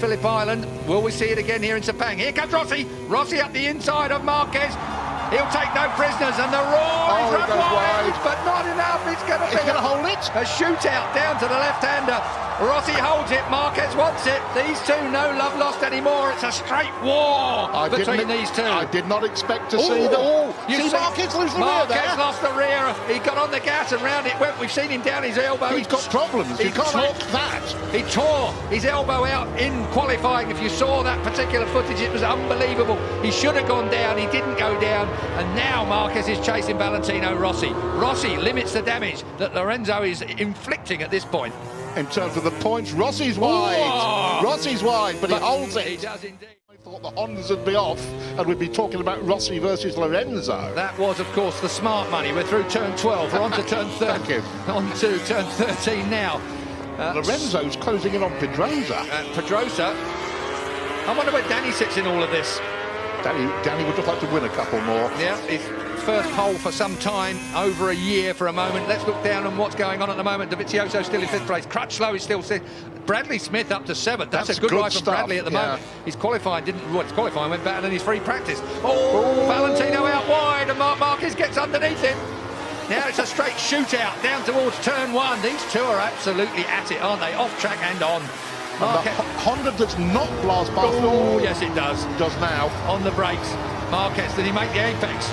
Phillip Island. Will we see it again here in Sepang? Here comes Rossi. Rossi up the inside of Marquez. He'll take no prisoners, and the roar is run wide, but not enough. It's going to hold it. A shootout down to the left-hander. Rossi holds it. Marquez wants it. These two, no love lost anymore. It's a straight war between these two. I did not expect to see them. You see Marquez lose the rear Marquez there. lost the rear. He got on the gas and round it went. We've seen him down his elbow. He's got problems. You can't talk that. He tore his elbow out in qualifying. If you saw that particular footage, it was unbelievable. He should have gone down. He didn't go down. And now Marquez is chasing Valentino Rossi. Rossi limits the damage that Lorenzo is inflicting at this point. In terms of the points, Rossi's wide. Whoa. Rossi's wide, but he holds it. He does indeed. I thought the Hondas would be off, and we'd be talking about Rossi versus Lorenzo. That was, of course, the smart money. We're through turn 12. We're on to turn 13. Thank you. On to turn 13 now. Lorenzo's closing in on Pedrosa. Pedrosa. I wonder where Danny sits in all of this. Danny would just like to win a couple more. Yeah, his first pole for some time, over a year for a moment. Let's look down on what's going on at the moment. Dovizioso still in 5th place. Crutchlow is still 6th. Bradley Smith up to 7th. That's a good ride from Bradley at the moment. His qualifying his qualifying went better than his free practice. Oh, Valentino out wide, and Marquez gets underneath him. Now it's a straight shootout down towards turn 1. These two are absolutely at it, aren't they? Off track and on. Honda does not blast past. Oh, yes, it does. Does now. On the brakes. Marquez, did he make the apex?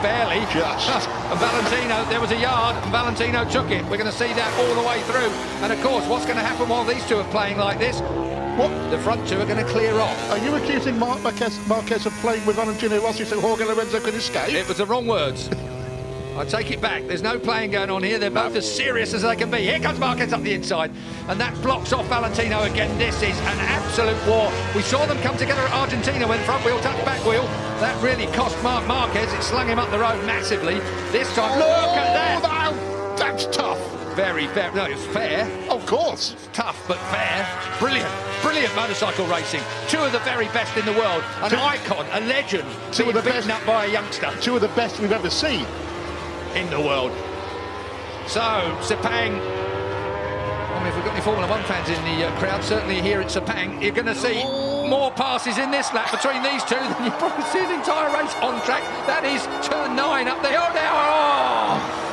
Barely. Just. And Valentino, there was a yard, and Valentino took it. We're going to see that all the way through. And of course, what's going to happen while these two are playing like this? What? The front two are going to clear off. Are you accusing Marquez of playing with Valentino Rossi so Jorge Lorenzo could escape? It was the wrong words. I take it back. There's no playing going on here. They're both as serious as they can be. Here comes Marquez up the inside, and that blocks off Valentino again. This is an absolute war. We saw them come together at Argentina when front wheel touched back wheel. That really cost Marquez. It slung him up the road massively. This time, look at that. No, that's tough. Very fair. No, it's fair. Of course. It's tough, but fair. Brilliant motorcycle racing. Two of the very best in the world. An icon, a legend. Two of the beaten up by a youngster. Two of the best we've ever seen in the world. So, Sepang, I mean, if we've got any Formula 1 fans in the crowd, certainly here at Sepang, you're going to see more passes in this lap between these two than you probably see the entire race on track. That is turn 9 up there.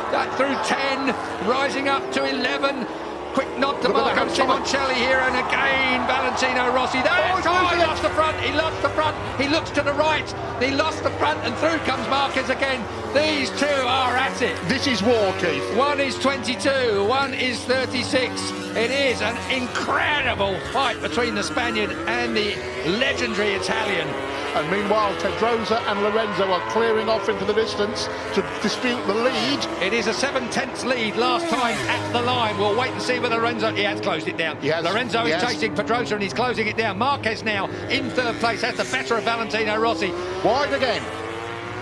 That through 10, rising up to 11. Quick nod to Marco Simoncelli here, and again Valentino Rossi. He lost the front, he lost the front, he looks to the right, he lost the front, and through comes Marquez again. These two are at it. This is war, Keith. One is 22, one is 36. It is an incredible fight between the Spaniard and the legendary Italian. And meanwhile, Pedrosa and Lorenzo are clearing off into the distance to dispute the lead. It is a 7/10 lead last time at the line. We'll wait and see whether Lorenzo... He has closed it down. Lorenzo is chasing Pedrosa and he's closing it down. Marquez now in 3rd place has the better of Valentino Rossi. Wide again.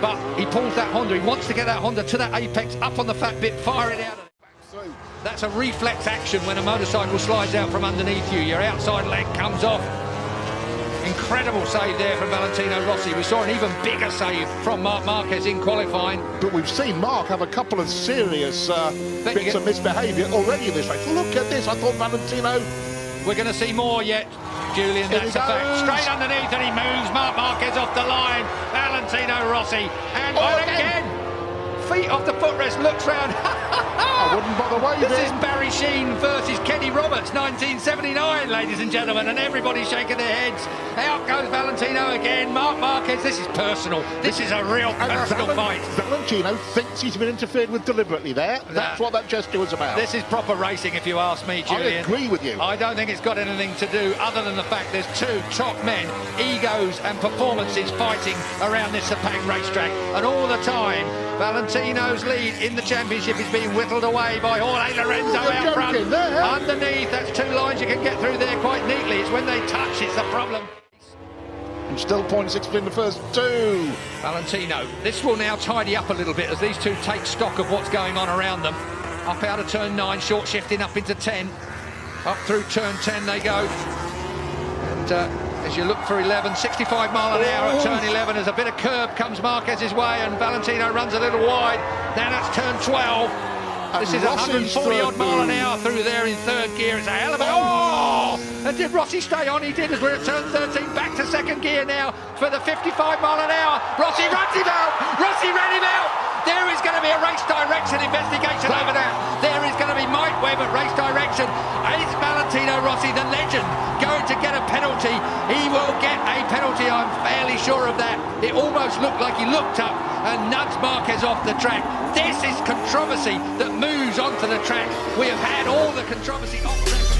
But he pulls that Honda. He wants to get that Honda to that apex, up on the fat bit, fire it out. That's a reflex action when a motorcycle slides out from underneath you. Your outside leg comes off. Incredible save there from Valentino Rossi. We saw an even bigger save from Marc Marquez in qualifying. But we've seen Marc have a couple of serious bits of misbehaviour already in this race. Look at this. I thought Valentino... We're going to see more yet, Julian. That's a fact. Straight underneath, and he moves Marc Marquez off the line. Valentino Rossi. And again. Feet off the footrest, looks round. I wouldn't bother waving. This is Barry Sheen versus Kenny Roberts, 1979, ladies and gentlemen, and everybody's shaking their heads. Out goes Valentino again. Marc Marquez, this is personal. This is a real personal fight. Valentino thinks he's been interfered with deliberately there. That's what that gesture was about. This is proper racing, if you ask me, Julian. I agree with you. I don't think it's got anything to do other than the fact there's two top men, egos and performances fighting around this Sepang racetrack, and all the time Valentino's lead in the championship is being whittled away by Jorge Lorenzo out front. Underneath, that's 2 lines you can get through there quite neatly. It's when they touch, it's the problem. And still 0.6 in the first 2. Valentino, this will now tidy up a little bit as these two take stock of what's going on around them. Up out of turn 9, short shifting up into 10. Up through turn 10 they go. And as you look for 11, 65 mile an hour at turn 11, as a bit of curb comes Marquez's way, and Valentino runs a little wide. Now that's turn 12. This is 140 odd mile an hour through there in 3rd gear. It's a hell of a... And did Rossi stay on? He did, as we're at turn 13, back to second gear now for the 55 mile an hour. Rossi runs him out. Rossi ran him out. There is going to be a race direction investigation over that. There is going to be Mike Webb at race direction. Is Valentino Rossi, the legend, going to get a penalty? He will get a penalty, I'm fairly sure of that. It almost looked like he looked up and nudged Marquez off the track. This is controversy that moves onto the track. We have had all the controversy off the track.